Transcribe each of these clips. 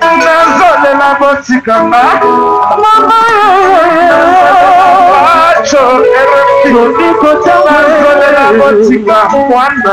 nazolela botikanga nazolela botika mwana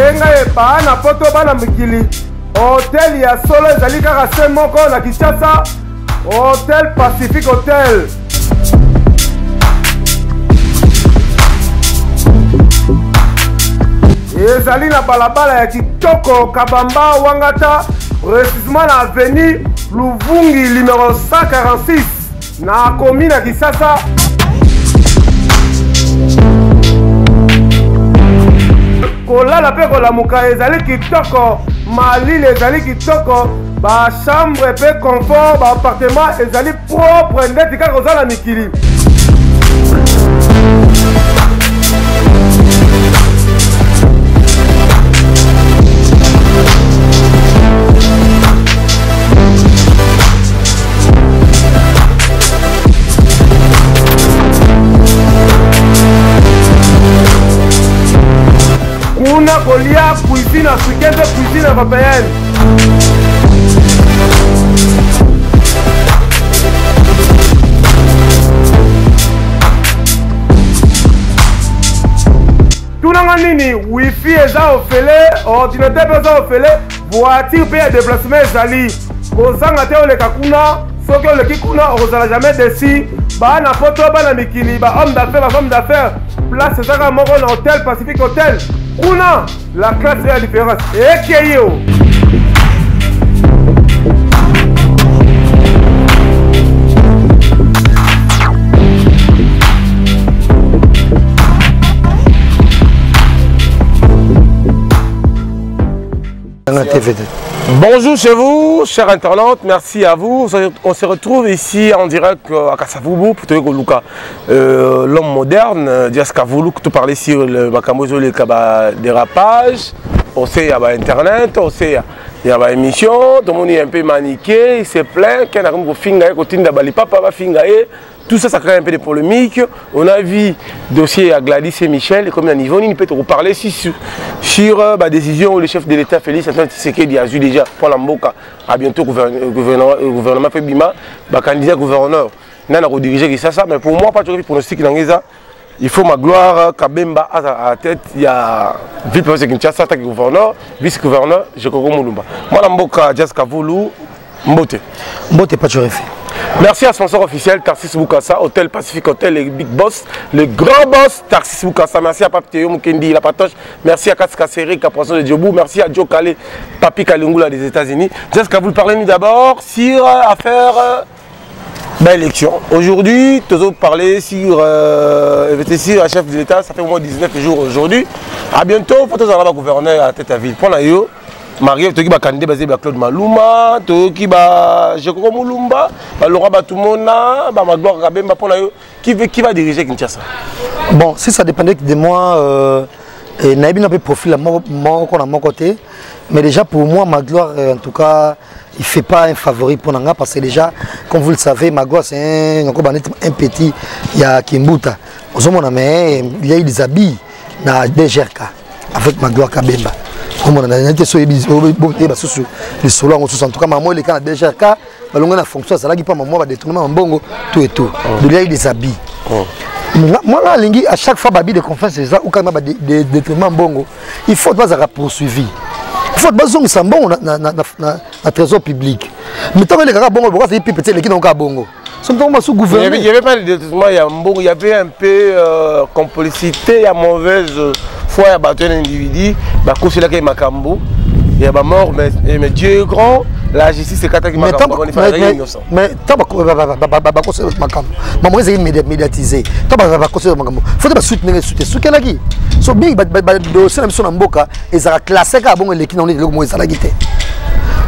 engaye bana poto bana mikili hotel ya solo ezali kaka se moko na Kinshasa Hotel Pacific Hotel. Ezali na balabala ya kitoko Kabamba Wangata précisément na avenue Luvungi numéro 146 na commune ya Kinshasa. Kolala pe kolamuka ezali kitoko, malile ezali kitoko, ba chambre pe confort, ba appartement ezali propre ndeti kaka ozala mikili. Kuna kolia cuisine africaine de cuisine européenne. Tunanga nini wifi eza ofele, ordinateur eza ofele, voiture pe ya déplacement ezali. Kozanga te oleka kuna, soki oleki kuna ozala jamais déçu. Ba na poto bana mikili, ba homme d'affaires, ba femme d'affaires. Place ezaka moko na Hotel Pacific Hotel. Kuna la classe est la différence. Et yo. Bonjour chez vous, chers internautes, merci à vous. On se retrouve ici en direct à Kassavubu pour te dire que l'homme moderne, Diaska Voulou, que tu parlais sur le Bakamozo, le dérapage, on sait il y a internet, on sait il y a émission, tout le monde est un peu maniqué, il se plaint, qu'il y a un fingaye, qu'il y a un papa fingaye. Tout ça, ça crée un peu de polémiques. On a vu dossier à Gladys et Michel, et comme il y a un niveau, il peut vous parler sur la décision où le chef de l'État Félix Antoine Tshisekedi a eu déjà pour l'Amboka, à bientôt gouvernement fait Bima, candidat gouverneur. Il a redirigé ça, mais pour moi, pas de pronostic dans ça. Il faut ma gloire, Kabemba à la tête, il y a vice-président Kinshasa, gouverneur, vice-gouverneur, je crois Moulumba. Moi, l'Amboka, Diaska Voulou, Mbote. Mbote, pas de refait. Merci à sponsor officiel Tarsis Boukassa, Hôtel Pacific Hotel, le big boss, le grand boss Tarsis Boukassa. Merci à Papi Théo Mukendi, la patoche. Merci à Katska Seri, Capoisson de Djobou. Merci à Joe Kale, Papi Kalungula des États-Unis. Jessica, vous parlez d'abord sur affaire d'élection. Aujourd'hui, nous allons parler sur la chef de l'État. Ça fait au moins 19 jours aujourd'hui. À bientôt, il faut que vous ayez un gouverneur à la tête à ville. Pour nous, Marie, tu as candidat basé sur Claude Maluma, tu as Jekoko Moulumba, Laurent Batumona, Magloire Kabemba, qui va diriger Kinshasa? Bon, si ça dépendait de moi, Naïbi n'a pas de profil à mon côté, mais déjà pour moi, Magloire, en tout cas, il ne fait pas un favori pour Nanga parce que déjà, comme vous le savez, Magloire c'est un petit, il y a Kimbuta. Il y a eu des habits dans DGRK avec Magloire Kabemba. En tout cas, maman il est quand déjà cas, la fonction ça là qui pas maman va détourner en bongo tout et tout. Il y a des habits. Moi là lingi à chaque fois babi de confiance c'est ça ou quand même des détournements bongo, il faut pas être poursuivi. Il faut pas ça bon na trésor public. Mais tant que les gars bongo pourquoi c'est petit les qui n'ont pas bongo. Il n'y avait pas de détournement, il y avait un peu complicité, il y a mauvaise foi, il y a battu un individu, il y a Makambo, il y a mort, mais Dieu est grand, la justice est kataki makambo mais tant ba conseil makambo maman c'est médiatisé tant ba conseil makambo faut pas soutenir soutenir so big ba dossier na sona mboka ezaka classé ka bongo leki na on eloko mo ezala gité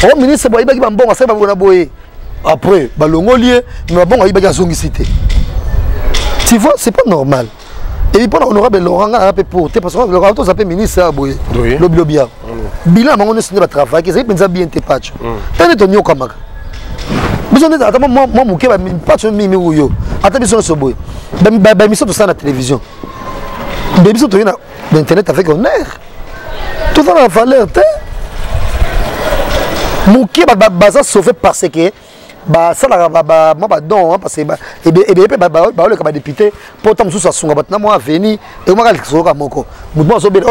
o ministre boy ba ki ba mbongo sa ba bona boye après ba longolier mais bongo ba ki azongisité tu vois c'est pas normal. Et puis pendant honorable Laurent a un peu porté parce que Laurent tous appelé ministre à boye lobby bien bilan on est sur le travail que c'est bien te patch t'as ton yo kamaka besoin d'être attends moi muke ba patch mimi uyo attends besoin so boye ba mission tout ça na télévision ba mission tout na internet avec honneur tout ça la valeur te muke ba ça sauvé parce que bah ça la moi bah non parce que bah le comme député pourtant sous ça songa batna moi venir et moi ka moko moi so bela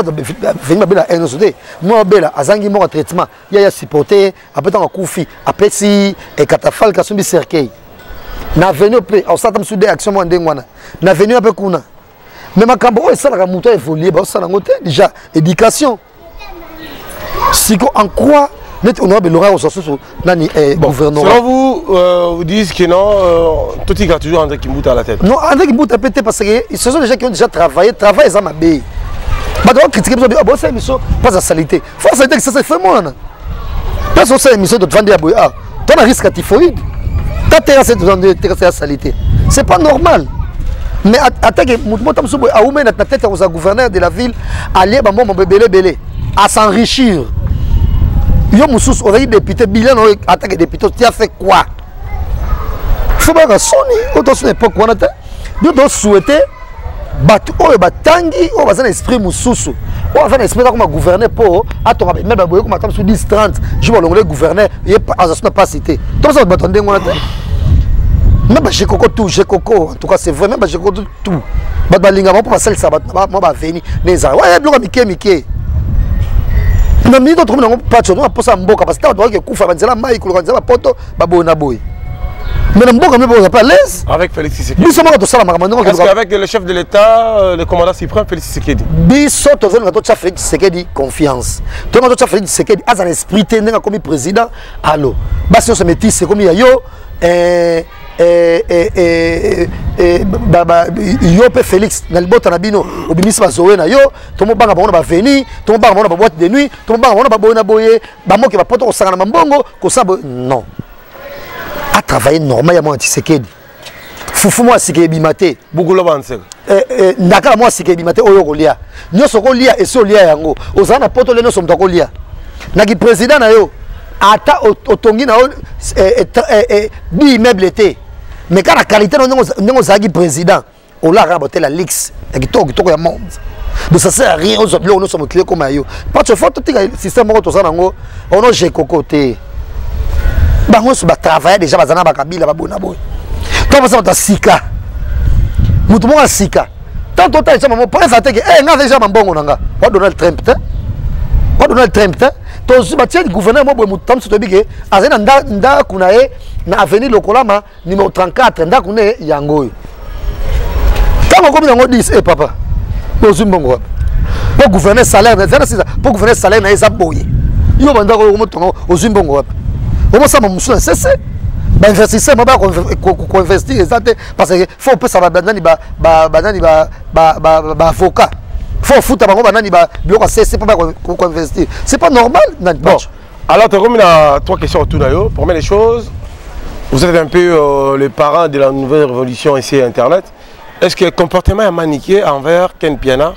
venir bela NSD moi bela azangi mo traitement ya supporter après tant kufi après si et katafal ka sumbi cercueil na venir pe au satam sous des actions mo ndengwana na venir après kuna mais makambo o ça la muto évoluer ba ça la ngote déjà éducation siko en quoi net honorable Laurent Ossoso nani gouvernement. Selon vous, vous dites que non, tout est toujours André Kimbuta à la tête. Non, André Kimbuta peut-être parce que ce sont des gens qui ont déjà travaillé ça m'a bé. Bah donc critiquer ah bon ça émission pas à salité. Faut ça dire que ça c'est fait moi. Pas ça émission de vendre à boy. Ah, ton risque à typhoïde. Ta terre c'est de à salité. C'est pas normal. Mais attaque mouvement tam souboy a oumen na tête aux gouverneur de la ville aller ba mon belé à s'enrichir. Yo Moussous aurait député bilan attaque député tu as fait quoi? Faut pas sonner autant sur l'époque on a nous doit souhaiter battu o batangi o bazana esprit Moussous o va esprit comme gouverner pour attends même ba boye comme attends sur 10 30 je vais le gouverner et pas cité donc ça batonder on a même ba j'ai coco en tout cas c'est vrai même ba j'ai coco tout ba linga pour passer ça moi ba venir les ouais bloc mike na minute trouve na patch on posa mboka parce que tu dois que kufa banzela mai ko banzela poto babona boy mais na mboka mais pas l'aise avec Félix Tshisekedi biso moko to sala makambo parce qu'avec le chef de l'état le commandant suprême Félix Tshisekedi biso to venga to Félix Tshisekedi confiance to to Félix Tshisekedi as un esprit tenga comme président allo basi on se métis c'est comme yo yo pe Félix na libota na bino obimisi bazowe na yo tomo banga bango ba venir tomo banga bango ba boîte de nuit tomo banga bango ba boyena boye ba moke ba poto ko sanga na mbongo ko sabo non a travailler normal ya moi Tshisekedi fufu moi Tshisekedi maté bugula banseka ndaka moi Tshisekedi maté oyo ko lia nyoso ko lia eso lia yango ozana poto leno so mtako lia na ki président na yo ata otongi na bi immeuble était mais quand la qualité non zagi président on l'a raboté la lix et qui ya monde donc ça sert à rien aux oblos nous sommes clés comme ayo parce que faut tout le système ko to ça nango on a j'ai cocoté bango se ba travailler déjà bazana ba kabila ba bona boy comme ça on ta sika mutu mo sika tant total ça maman pas ça que nga déjà mambongo nanga wa Donald Trump to batia gouverneur mo boy mutam so to bige azena nda kuna e na avenue Lokolama numéro 34 nda kuna yango kama comme yango 10 papa to zimbongo pour gouverner salaire pour gouverner salaire na eza boye yo banda ko mo tongo ozimbongo wapi o mo sama musu cesse ba investisseur mo ba ko investir exacte parce que faut pas ça ba banani ba avocat faut foutre bango banani ba biloko cesse pas ko investir c'est pas normal. Bon alors tu as à 3 questions autour d'ailleurs. Première des choses, vous êtes un peu les parents de la nouvelle révolution ici à internet. Est-ce que le comportement est maniqué envers Ken Piana?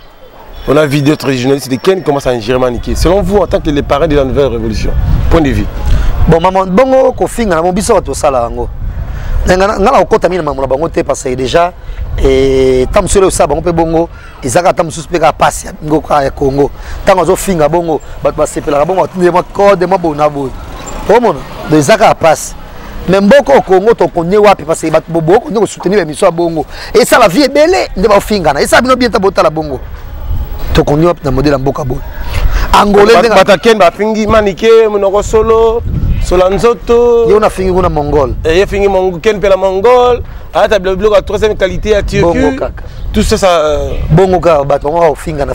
On a vu d'autres journalistes de Ken commencent à gérer maniqué. Selon vous en tant que les parents de la nouvelle révolution, point de vue. Bon maman bongo ko finga na biso to sala ngo ngana okotamina maman bango te parce que déjà et tam sur le sa bango pe bongo ezaka tam suspect passe ngo ka Congo tango zo finga bongo ba sepela bongo tinde ma code ma bona boy o mona de ezaka passe même boko Congo to konye wapi parce que ba bobo ko soutenir l'émission bongo et ça la vie est belle de ba finga na et ça bino bien ta bota la bongo to konye wapi na modèle mboka boy angolais bataken ba fingi maniqué monoko solo Solanzoto. Il y a fini une Mongol. Il y a fini Ken Pela Mongol. Ah, tu as le bloc à troisième qualité à Turquie. Tout ça, ça. Bon, gars, on va fingana.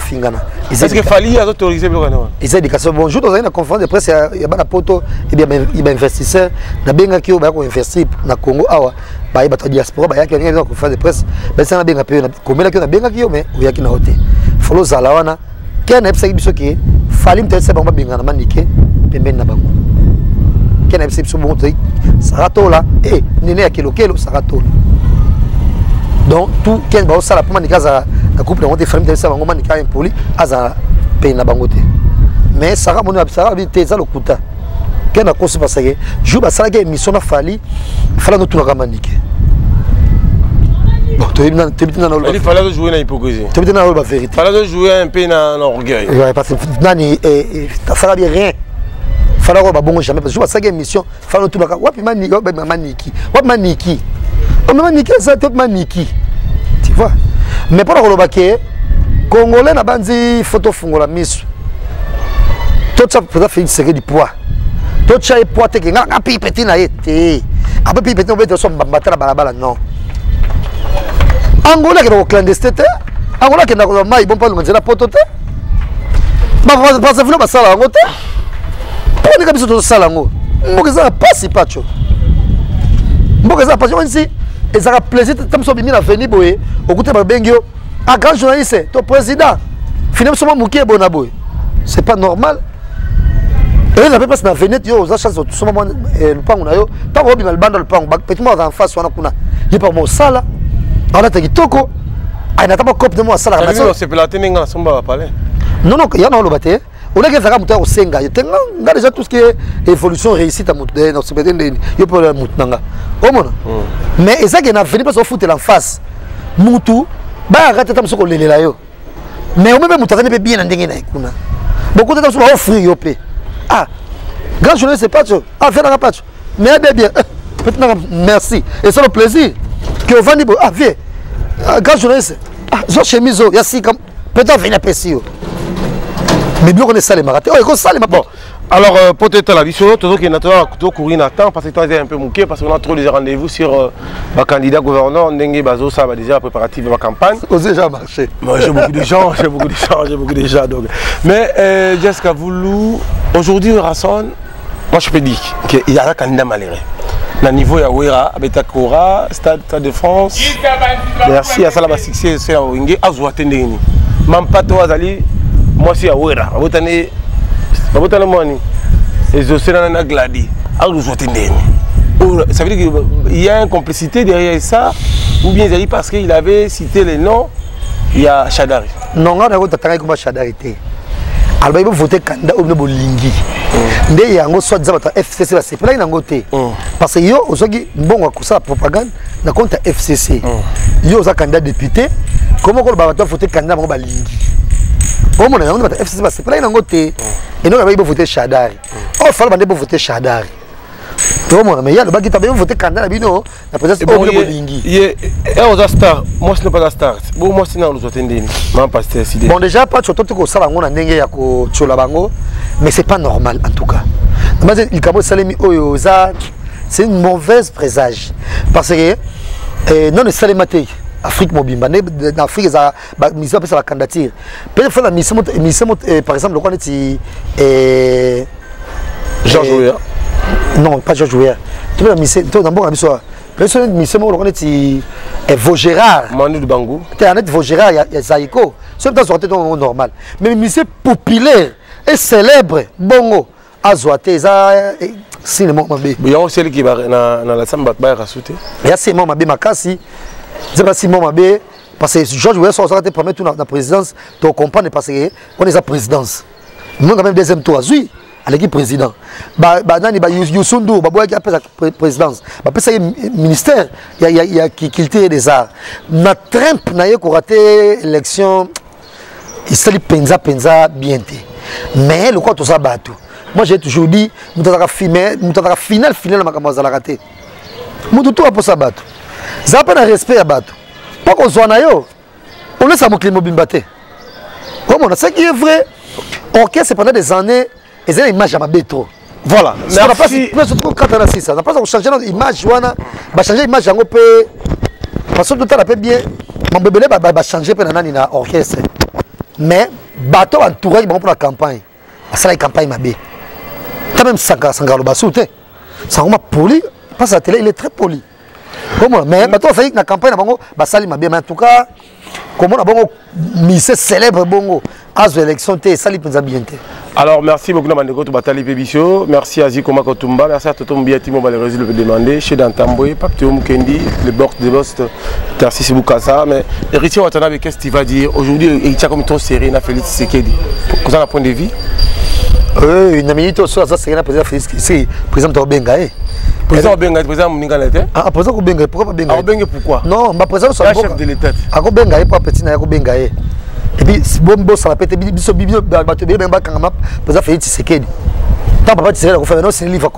Est-ce qu'il fallait autoriser le bloc? Ils ont dit que bonjour, dans une conférence de presse, il y a un poto, il y a un investisseur, il y a un qui a investi dans le Congo. Il y a une diaspora, il y a une conférence de presse. Il y a un qui a mais il y a un hôtel. Il faut que Zalawana, qui a un qui fallait que ça soit bien maniqué, bien nabango. Qui a un qui Saratola, et Néné Kelo, Saratola. Donc, tout qui est ça la première nika la couple de famille de ça va nika impoli aza paye na bangote. Mais ça va mon ça va te ça le kuta. Qui na cause parce que jour ba ça émission na fali fala no tout na manique. Bon, tu il fallait jouer dans l'hypocrisie. Tu es dans la vérité. Il fallait jouer un peu dans l'orgueil. Ouais, parce que nani ça va bien rien. Fallait pas bon jamais parce que ça émission fallait tout na wapi maniki wapi maniki. On m'a niqué ça tout maniki. Tu vois. Mais pour le baquet congolais na bandi photo fungola miso. Tout ça peut faire une série de poids. Tout ça est poids te nga pi petit na été. Après pi petit on va so mbata la balabala non. Angola qui est clandestin. Angola qui est dans mai bon pas le manzela poto te. Ba parce que ba sala ngote. Pour ni biso to sala ngo. Mboka za pasi pacho. Mboka za pacho ici. Et ça a plaisir de so bimi na venir boye. Okuté ba bengio. Un grand journaliste, ton président. Finalement mouké bona boy. C'est pas normal. Et la passe na venir yo za chance tout moment le pango na yo. Tant obi mal banda le pango. Petit moi en face wana kuna. Il pas mon sala. On a kitoko. Ai na taba cop de moi sala. C'est la teninga somba parler. Non non, il y a non le baté. On a que ça muta au senga. Il tenga déjà tout ce qui est évolution réussite à muta dans ce pété yo pour le mutanga. O mona. Mais et ça qui na venir parce qu'on fout en face. Mutu ba arrête tam soko lelela yo. Mais on même mutaka ne bien ndenge na kuna. Beaucoup de temps sur offrir yo pe. Ah. Grand journée c'est pas ça. Ah faire la patch. Mais bien. Peut-être merci. Et c'est le plaisir que vandi bo ah viens. Grand journée c'est ah zo chemise ya si comme peut-être venir pesi yo. Mais bien on est ça les marathons. Oh, ça les bon. Alors peut-être la vision tout qui naturellement courir à temps parce que toi un peu mouqué parce qu'on a trop des rendez-vous sur le candidat gouverneur Ndenge Bazo ça va déjà préparatif de la campagne. Ça a déjà marché. Moi j'ai beaucoup de gens, donc. Mais Jessica Voulou aujourd'hui Rasson, moi je peux dire qu'il y a un candidat malheureux. Na niveau ya Wera Betakora Stade de France. Merci à ça la succès c'est à Wenge azwate ndeni. Mampato azali moi c'est à Wera. Abotane moni. Et Océan na gladi. Azwate ndeni. Ça veut dire qu'il y a une complicité derrière ça ou bien c'est parce qu'il avait cité les noms il y a Chadari. Non, on a voté comme Chadari té. Alors il faut voter candidat au niveau lingi. Ndé yango soit disant FCC va se plaindre nango té. Parce que yo osoki mbongo akusa propagande na compte FCC. Yo za candidat député comment ko ba voter candidat ngo ba lingi. Au moins nango FCC va se plaindre nango té. Et non il faut voter Chadari. Oh fallait bande pour voter Chadari. Tout le monde mais il y a le bagi tabe voter candidat bino na peut-être au niveau lingi. Et aux stars, moi ce n'est pas la star. Bon moi c'est dans nous attendez. Maman pasteur sidé. Bon déjà pas choto ko sala ngona ndenge ya ko chola bango mais c'est pas normal en tout cas. Mais il kabo salemi oyo za c'est une mauvaise présage parce que non salemate Afrique mobimba en Afrique ça mission pour la candidature. Peut-être faire la mission par exemple le connaît Georges Weah. Non, pas Georges Weah. Tu veux la mission d'abord la mission. Personne mission on connaît Vaugérard. Manu de Bangou. Tu es honnête Vaugérard il y a Zaïko. C'est pas sorti normal. Mais mission populaire et célèbre bongo azwate za cinéma mabé. Il y a aussi qui va dans la samba ba rasuté. Il y a cinéma mabé makasi. C'est pas cinéma mabé parce que Georges Weah ça te permet tout dans la présidence de comprendre parce que on est sa présidence. Nous quand même deuxième tour oui. À l'équipe président. Nani Youssou ba boya qui appelle la présidence. Ba pesa ministère il y a culture des arts. Na Trump na yo ko raté élection il s'est penza bien té. Mais le quoi tout ça batou. Moi j'ai toujours dit mutaka final na makambo za la raté. Mutu tout pour ça batou. Ça pas de respect à batou. Pas qu'on soit na yo. On laisse à mon climat bimbaté. Comme on a ce qui est vrai. OK, c'est pendant des années et c'est une image à ma trop. Voilà. Merci. Merci. Surtout quand on a 6 ans. On n'a pas changer notre image. On va changer l'image. Parce que tout le temps, bien. Mon bébé va changer pour l'orchestre. Mais, bateau entouré pour la campagne. Ça, la campagne m'a bien. Quand même, Sangalo Bassou, Sangoma poli. Parce que la télé, il est très poli. Mais, bateau a fait la campagne, Bassali m'a bien. Mais en tout cas, comment on a mis célèbre bongo. As l'élection, ça lui a bien. Alors, merci beaucoup, Namandeko, Batali Pébicho. Merci à Zikoma Kotumba. Merci à Toto Mbiatimo, les résultats demander. Chez Dantamboué, Pacteo Mukendi, le board de Bost, Tarsis Boukassa. Mais Héritier Watanabe, qu'est-ce qu'il va dire? Aujourd'hui, Héritier comme ton série, na Félix Sekedi. Vous avez un point de vue? Oui, une minute, ça c'est le président Félix Sekedi. Président Tobengaé. Président Bengaé, président Mningalete. Ah, président Bengaé, pourquoi pas Bengaé? Ah, Bengaé, pourquoi? Non, ma président c'est le chef de l'État. Ah, Bengaé, pas petit, na Bengaé. Et puis, si bon, ça va péter, biso, président Félix Sekedi. Tant papa Tshisekedi a fait non, c'est un livre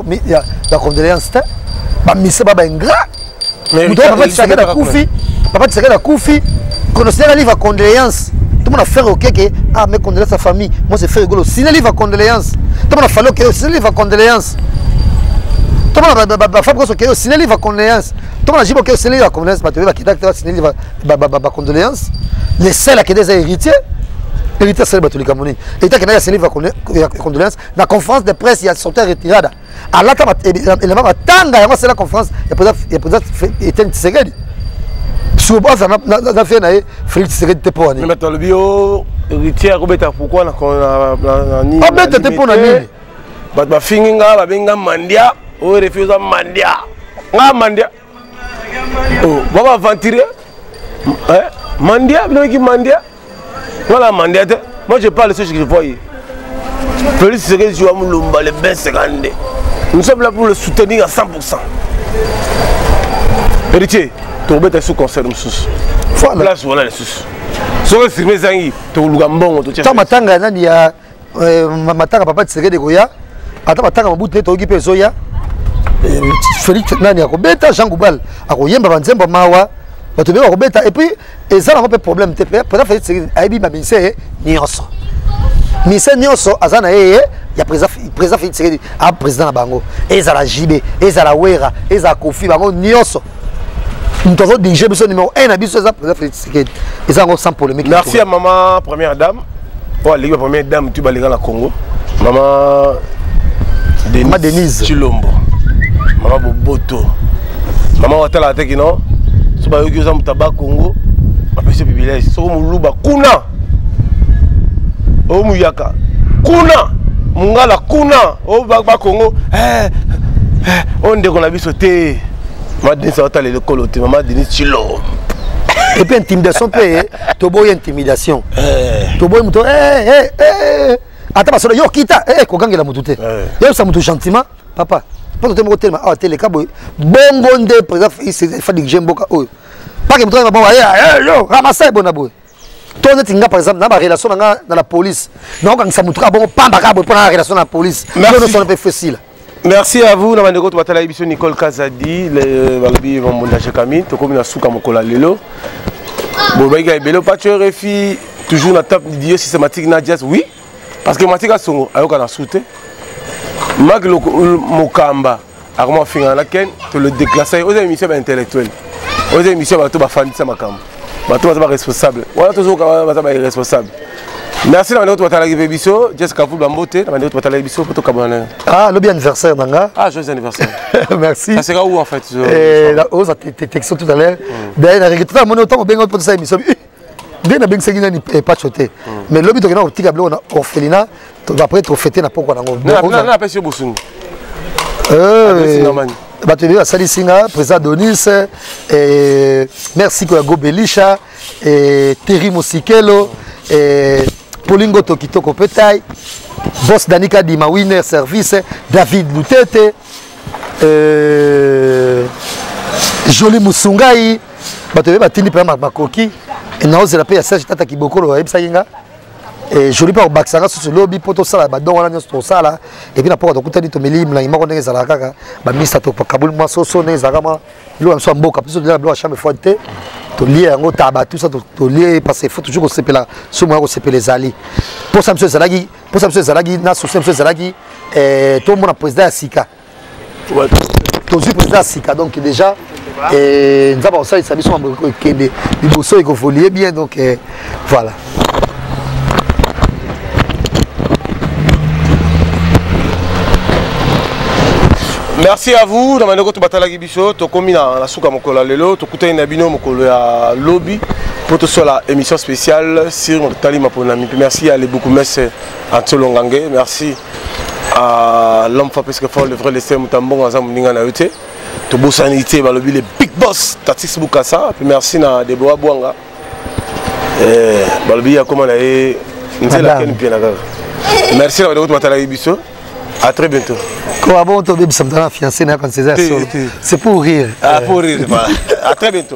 la condoléance. Bah, Missé Baba Ingra. Mais papa Tshisekedi a Koufi. Papa Tshisekedi a Koufi. Connaissez le livre condoléance. Tout le monde a fait OK que ah mes condoléances à sa famille. Moi c'est fait rigolo. C'est un livre condoléance. Tout le monde a fallu que c'est un livre condoléance. Tout le monde a fait que c'est un livre condoléance. Tout le monde a dit que c'est un livre condoléance. Bah tu veux qu'il c'est un livre condoléance. Les seuls qui des héritiers. Héritier c'est le bateau Camerounais. Et tant qu'il y a ce livre condoléance, la conférence de presse il y a sorti retirada. À la table il va tanga c'est la conférence il y a peut-être Étienne Tshisekedi. Sur base na fait na Félix Tshisekedi te pour ani. Mais le bio héritier Robert pourquoi na ni. Ah ben te pour nani. Ba finginga ba benga mandia o refuse mandia. Nga mandia. Oh, baba aventurer. Mandia, bien qui mandia. Voilà, mandiate. Moi je parle de ce que je voyais. Félix Tshisekedi joue à Moulumba, le Ben Segandé. Nous sommes là pour le soutenir à 100%. Héritier, tu es sous conseil de sous. Voilà. Place voilà les sous. Sur le circuit Zangi, tu es au Lugambon. Tu as matanga nani ya matanga papa Tshisekedi goya. Ata matanga mabutu to okipe soya. Félix nani akobeta Jean Goubal akoyemba banzemba mawa. Et puis, et ça, on a un problème. Président Félix Tshisekedi a dit que c'est Nyonso. Ministère Nyonso, il y a président Félix Tshisekedi, a président Bango. Et ça la JB, et ça la Wera, et ça Kofi Bango, Nyonso. Nous avons dirigé le numéro 1 à président Félix Tshisekedi. Et ça, on sans polémique. Merci à maman, première dame. Oh, la première dame, tu vas aller dans le Congo. Maman Denise Chilombo. Maman Boboto. Maman Watala Tekino. Si vous avez un tabac Congo, vous avez un privilège. Si vous avez un kuna, vous avez un kuna, mungala kuna, vous avez un Congo. On dit qu'on a vu sauter. Maman Denis Watala le coloté, maman Denis Chilo. Et puis intimidation, tu as intimidation. Tu as attends, parce que yo kita, kokanga la mututé. Yo ça mutu gentiment, papa. Pas tout le monde ah télé cabo bongo ndé président il fait du gemboka oh pas que mutu bon yo ramasser bon abo toi net nga par exemple na ba relation dans la police non quand ça mutu bon pamba cabo pour la relation dans la police non son peu facile. Merci à vous Namandeko Batala émission Nicole Kazadi le balabi vont mondager Camille to comme na souka mokola lelo bon ba ga belo pas tu refi toujours na table d'idée systématique na jazz oui parce que matika songo ayoka na souté Mag Mokamba, à comment finir la ken, tu le déclasses aux émissions intellectuelles, aux émissions à tout fan de Samakam, à tout responsable, voilà toujours responsable. Merci à notre Watala Bisso, Jessica Foubambote, à notre Watala Bisso pour tout Cameroun. Ah, le bien anniversaire Nanga. Ah, joyeux anniversaire. Merci. Ça sera où en fait? La hausse a été texto tout à l'heure. D'ailleurs, il y a mon autant bien pour cette émission. Bien bien c'est qu'il n'est pas choté. Mais le but de notre petit câble on a orphelinat, après être fêté n'a pas quoi dans. Non, pas sur Boussoum. Bah tu veux à Salisinga, président Donis, merci Koyago Belisha, Terry Mosikelo, Polingo Tokitoko Petaï, boss Danika Dima Winner Service, David Lutete, Joli Musungai, bah tu veux batini par Makoki. Et nous avons appelé à Serge Tata Kibokolo, et je lui parle au Baxanga sur le lobby pour tout ça, on a tout ça, et puis après, on a dit que Melim, il m'a dit que Zalaka, ministre de Kaboul, Massoso, Zagama, lui, on s'en moque, plus de la bloc à chaque fois, tu lié un tabac, tout ça, tu lié, parce qu'il faut toujours que c'est là, ce mois, c'est les alliés. Pour ça, M. Zalagi, n'a souci, M. Zalagi, tout le monde a président à Sika. Tout le président à Sika. Donc déjà, nous avons ça, ils sont des bossos et qu'on faut lier bien. Donc voilà. Merci à vous. Dans ma note, tu biso, tu commis la souka mokola lelo, tu coûtes une abino mokola lobby pour te sur la émission spéciale sur Tali Maponami. Merci à les beaucoup merci à Tsolongange, merci à l'homme fa parce que fort le vrai laisser mutambon ensemble ninga na yote. To bosanité ba lobby les big boss Tatis Bukasa, puis merci na Deboa Bwanga. Ba lobby ya comment na e nzela ken bien na. Merci à votre matala biso. À très bientôt. Comment bon, tu as fiancé, c'est pour rire. Ah, pour rire. À très bientôt.